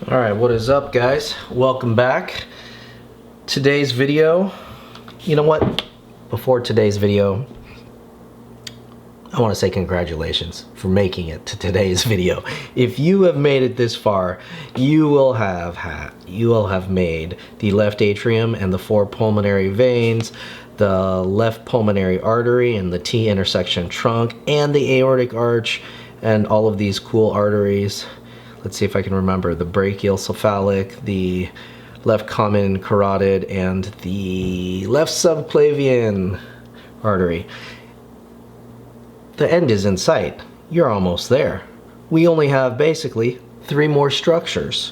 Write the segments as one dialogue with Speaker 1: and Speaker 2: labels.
Speaker 1: All right, what is up, guys? Welcome back. Today's video, you know what? Before today's video, I want to say congratulations for making it to today's video. If you have made it this far, you will have made the left atrium and the 4 pulmonary veins, the left pulmonary artery and the T intersection trunk, and the aortic arch, and all of these cool arteries. Let's see if I can remember the brachial cephalic, the left common carotid, and the left subclavian artery. The end is in sight. You're almost there. We only have basically 3 more structures.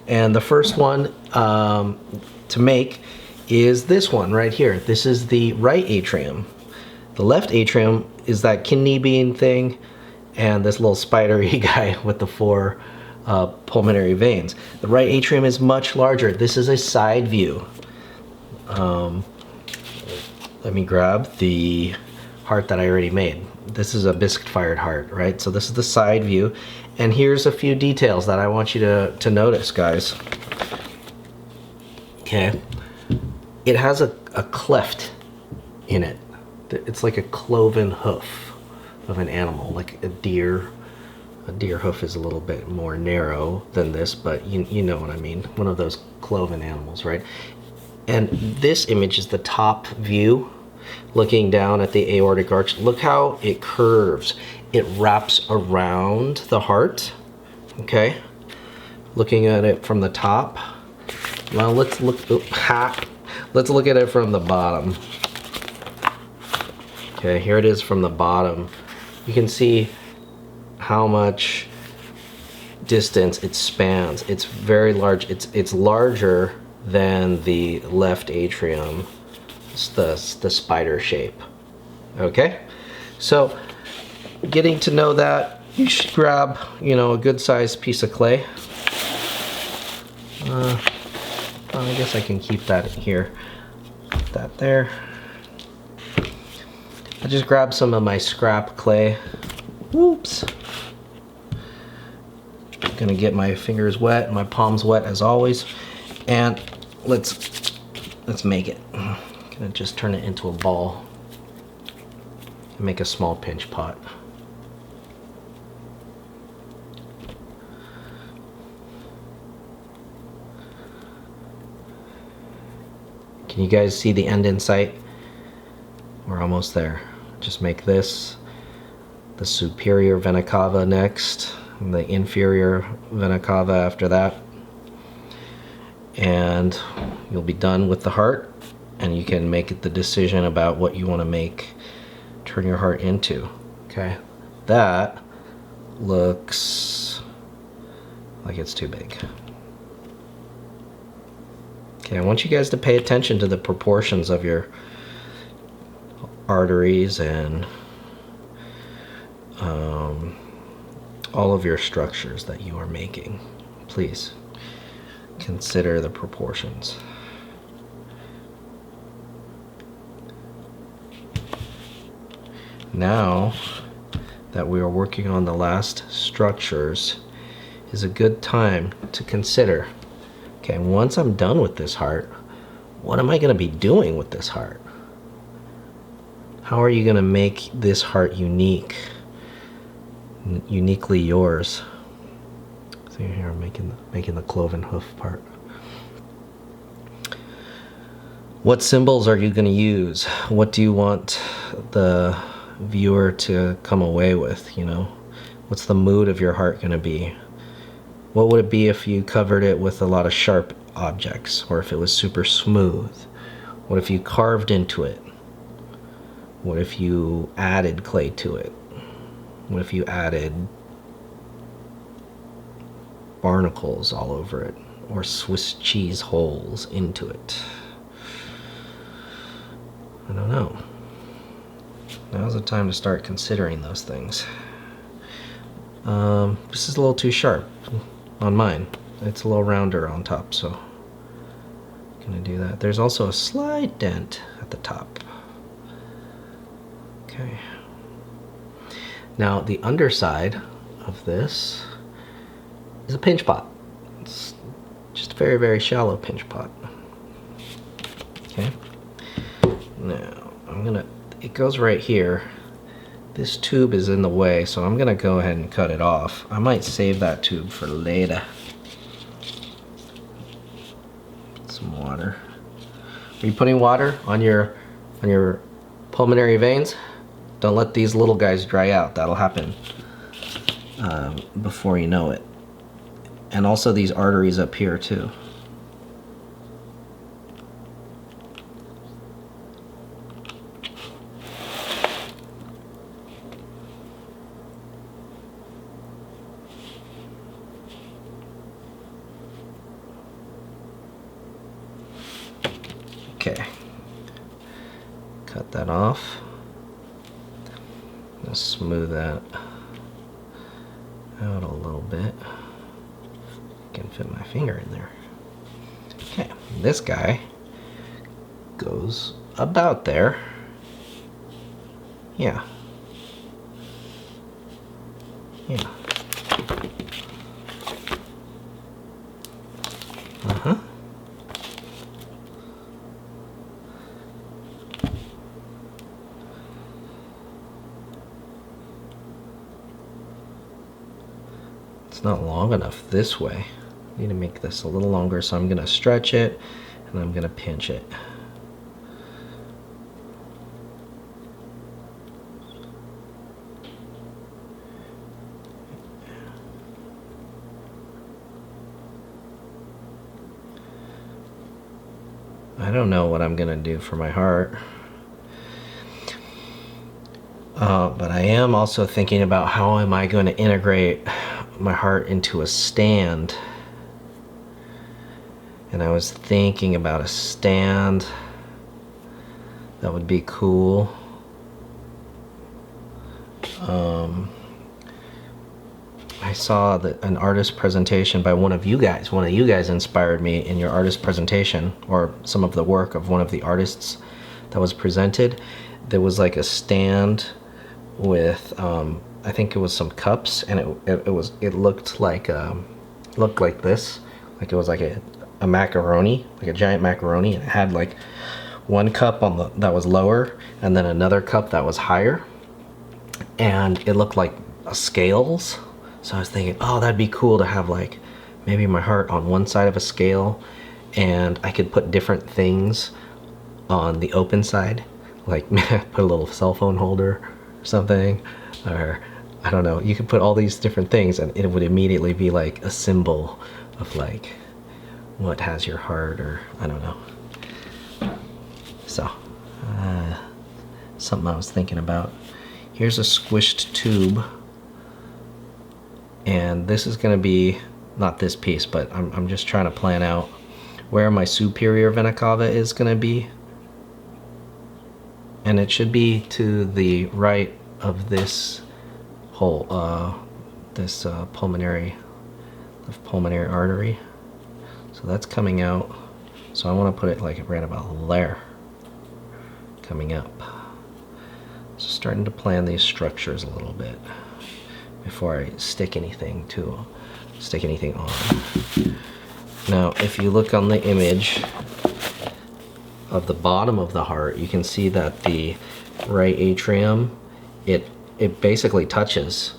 Speaker 1: And the first one to make is this one right here. This is the right atrium. The left atrium is that kidney bean thing and this little spidery guy with the 4 pulmonary veins. The right atrium is much larger. This is a side view. Let me grab the heart that I already made. This is a biscuit-fired heart, right? So this is the side view. And here's a few details that I want you to notice, guys. Okay. It has a cleft in it. It's like a cloven hoof of an animal, like a deer. A deer hoof is a little bit more narrow than this, but you know what I mean. One of those cloven animals, right? And this image is the top view, looking down at the aortic arch. Look how it curves. It wraps around the heart, okay? Looking at it from the top. Now let's look at it from the bottom. Okay, here it is from the bottom. You can see how much distance it spans. It's very large. It's larger than the left atrium. It's the spider shape. Okay, so getting to know that, you should grab, you know, a good sized piece of clay. I guess I can keep that here. Put that there. I just grabbed some of my scrap clay. Whoops. Gonna get my fingers wet, my palms wet as always, and let's make it. Gonna just turn it into a ball and make a small pinch pot. Can you guys see the end in sight? We're almost there. Just make this the superior vena cava next, and the inferior vena cava after that, and you'll be done with the heart, and you can make the decision about what you want to turn your heart into. Okay, that looks like it's too big. Okay, I want you guys to pay attention to the proportions of your arteries and all of your structures that you are making. Please consider the proportions. Now that we are working on the last structures, is a good time to consider, okay, once I'm done with this heart, what am I going to be doing with this heart? How are you going to make this heart unique? Uniquely yours. See here, I'm making the cloven hoof part. What symbols are you going to use? What do you want the viewer to come away with? You know, what's the mood of your heart going to be? What would it be if you covered it with a lot of sharp objects, or if it was super smooth? What if you carved into it? What if you added clay to it? What if you added barnacles all over it, or Swiss cheese holes into it? I don't know. Now's the time to start considering those things. This is a little too sharp on mine. It's a little rounder on top, so I'm gonna do that. There's also a slight dent at the top. Okay. Now the underside of this is a pinch pot. It's very, very shallow pinch pot. Okay. Now, it goes right here. This tube is in the way, so I'm gonna go ahead and cut it off. I might save that tube for later. Put some water. Are you putting water on your pulmonary veins? Don't let these little guys dry out. That'll happen before you know it. And also these arteries up here too. Okay, cut that off. Let's smooth that out a little bit. I can fit my finger in there. Okay, this guy goes about there. Yeah. Yeah. Uh-huh. It's not long enough this way. I need to make this a little longer, so I'm gonna stretch it and I'm gonna pinch it. I don't know what I'm gonna do for my heart. But I am also thinking about how am I going to integrate my heart into a stand. And I was thinking about a stand that would be cool. I saw an artist presentation by one of you guys. One of you guys inspired me in your artist presentation, or some of the work of one of the artists that was presented. There was like a stand with I think it was some cups, and it looked like this, like it was like a macaroni, like a giant macaroni, and it had like one cup on that was lower, and then another cup that was higher, and it looked like scales. So I was thinking, oh, that'd be cool to have like maybe my heart on one side of a scale, and I could put different things on the open side, like put a little cell phone holder or something, or I don't know, you could put all these different things and it would immediately be like a symbol of like what has your heart, or I don't know. So something I was thinking about. Here's a squished tube, and this is going to be not this piece, but I'm just trying to plan out where my superior vena cava is going to be, and it should be to the right of this hole, this pulmonary artery. So that's coming out, so I want to put it like right about there, coming up. So starting to plan these structures a little bit before I stick anything on. Now, if you look on the image of the bottom of the heart, you can see that the right atrium, it basically touches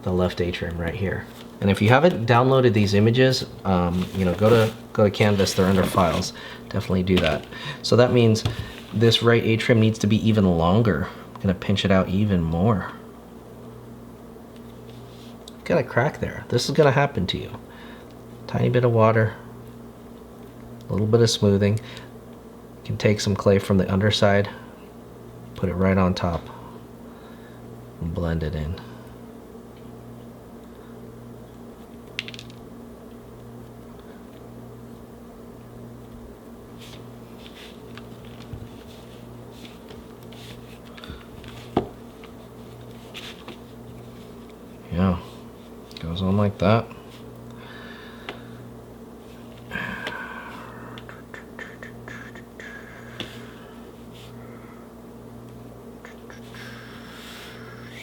Speaker 1: the left atrium right here. And if you haven't downloaded these images, you know, go to Canvas. They're under Files. Definitely do that. So that means this right atrium needs to be even longer. I'm gonna pinch it out even more. Got a crack there. This is gonna happen to you. Tiny bit of water, a little bit of smoothing. You can take some clay from the underside, put it right on top, and blend it in. Yeah, goes on like that.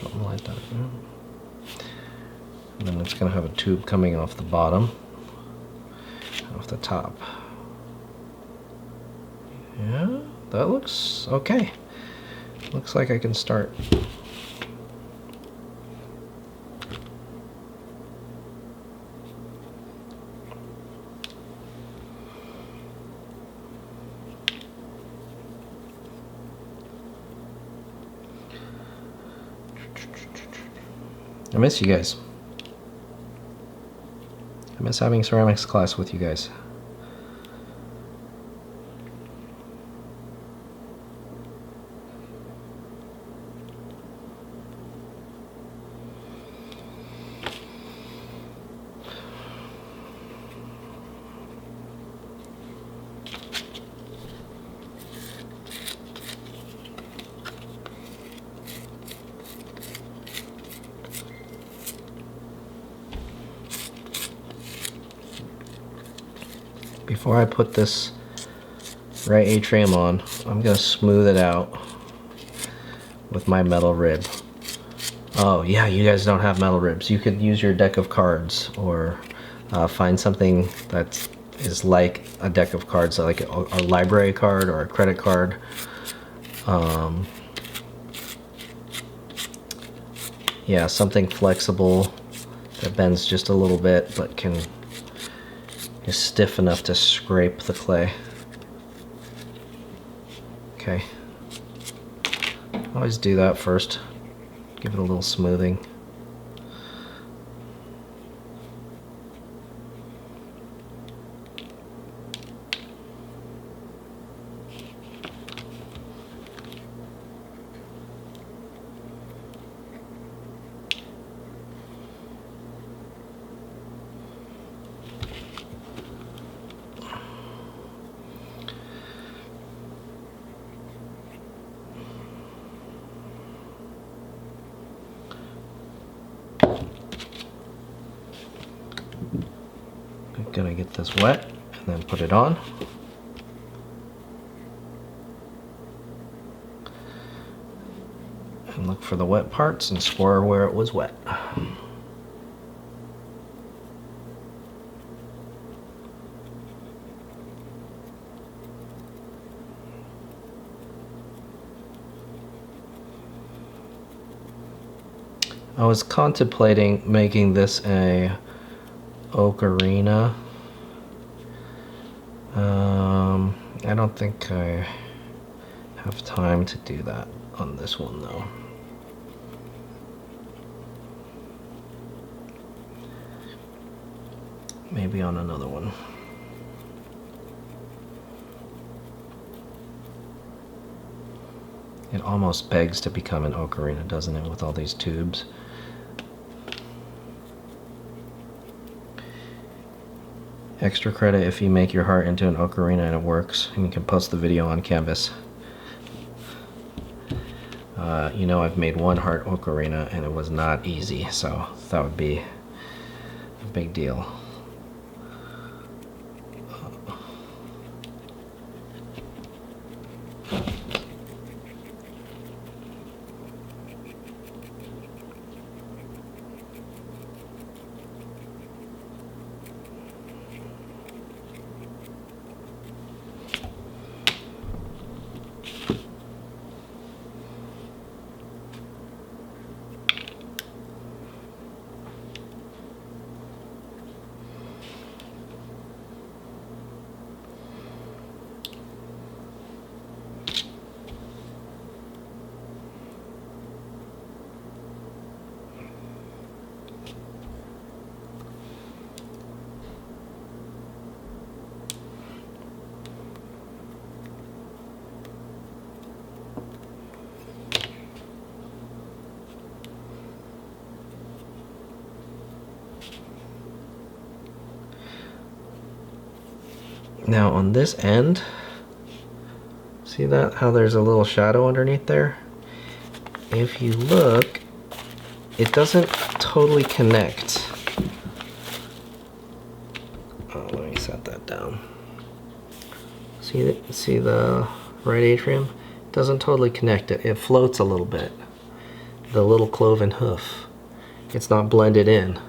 Speaker 1: Something like that. And then it's going to have a tube coming off the bottom. off the top. Yeah, that looks okay. Looks like I can start. I miss you guys. I miss having ceramics class with you guys. Before I put this right atrium on, I'm gonna smooth it out with my metal rib. Oh yeah, you guys don't have metal ribs. You could use your deck of cards, or find something that is like a deck of cards, like a library card or a credit card. Yeah, something flexible that bends just a little bit but is stiff enough to scrape the clay. Okay. Always do that first. Give it a little smoothing. I'm gonna get this wet and then put it on. And look for the wet parts and score where it was wet. I was contemplating making this a ocarina. I don't think I have time to do that on this one though. Maybe on another one. It almost begs to become an ocarina, doesn't it, with all these tubes? Extra credit if you make your heart into an ocarina and it works, and you can post the video on Canvas. You know, I've made one heart ocarina and it was not easy, so that would be a big deal. Now on this end, see that, how there's a little shadow underneath there? If you look, it doesn't totally connect. Oh, let me set that down. See the right atrium? It doesn't totally connect it. It floats a little bit. The little cloven hoof. It's not blended in.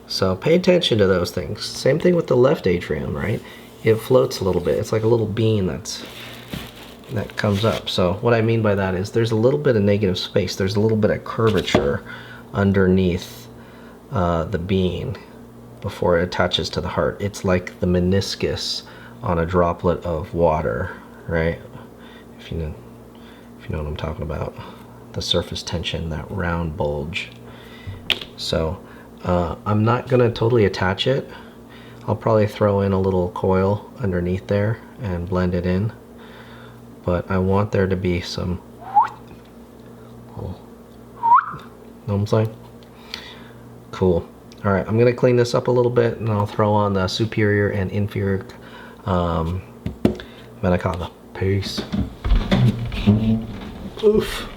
Speaker 1: So pay attention to those things. Same thing with the left atrium, right? It floats a little bit. It's like a little bean that comes up. So what I mean by that is there's a little bit of negative space. There's a little bit of curvature underneath the bean before it attaches to the heart. It's like the meniscus on a droplet of water, right? If you know what I'm talking about. The surface tension, that round bulge. So I'm not gonna totally attach it. I'll probably throw in a little coil underneath there and blend it in. But I want there to be some, know what I'm saying? Cool. All right, I'm gonna clean this up a little bit and I'll throw on the superior and inferior vena cava. Peace. Oof.